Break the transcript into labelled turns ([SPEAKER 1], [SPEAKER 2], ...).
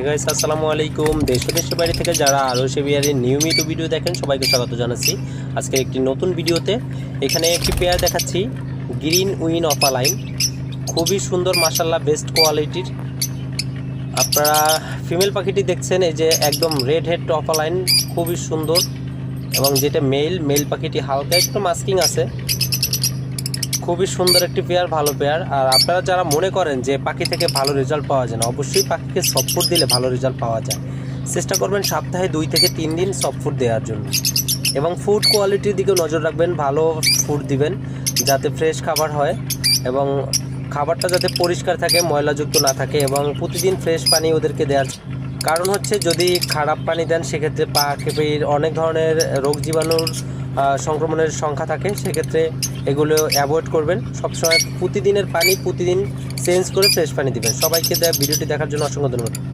[SPEAKER 1] Guys আসসালামু আলাইকুম। দেশ ও দেশের বাইরে থেকে যারা আরশে বিয়ারের নিয়মিত ভিডিও দেখেন সবাইকে স্বাগত জানাচ্ছি আজকে একটি নতুন ভিডিওতে। এখানে একটি পেয়ার দেখাচ্ছি, গ্রিন উইন অফালাইন, খুবই সুন্দর মাশাআল্লাহ, বেস্ট কোয়ালিটির। আপনারা ফিমেল পাখিটি দেখছেন, এই যে একদম রেড হেড অফালাইন, খুবই সুন্দর। এবং যেটা মেল পাখিটি হালকা একটু মাস্কিং আছে, খুবই সুন্দর একটি পেয়ার, ভালো পেয়ার। আর আপনারা যারা মনে করেন যে পাখি থেকে ভালো রেজাল্ট পাওয়া যায় না, অবশ্যই পাখিকে সফট ফুড দিলে ভালো রেজাল্ট পাওয়া যায়। চেষ্টা করবেন সপ্তাহে 2 থেকে 3 দিন সফট ফুড দেওয়ার জন্য, এবং ফুড কোয়ালিটির দিকেও নজর রাখবেন, ভালো ফুড দিবেন যাতে ফ্রেশ খাবার হয় এবং খাবারটা যাতে পরিষ্কার থাকে, ময়লাযুক্ত না থাকে, এবং প্রতিদিন ফ্রেশ পানি ওদেরকে দেওয়ার। কারণ হচ্ছে যদি খারাপ পানি দেন সেক্ষেত্রে পাখির অনেক ধরনের রোগ জীবাণুর সংক্রমণের সংখ্যা থাকে, সেক্ষেত্রে এগুলো অ্যাভয়েড করবেন। সবসময় প্রতিদিনের পানি প্রতিদিন চেঞ্জ করে ফ্রেশ পানি দিবেন। সবাইকে ভিডিওটি দেখার জন্য অসংখ্য ধন্যবাদ।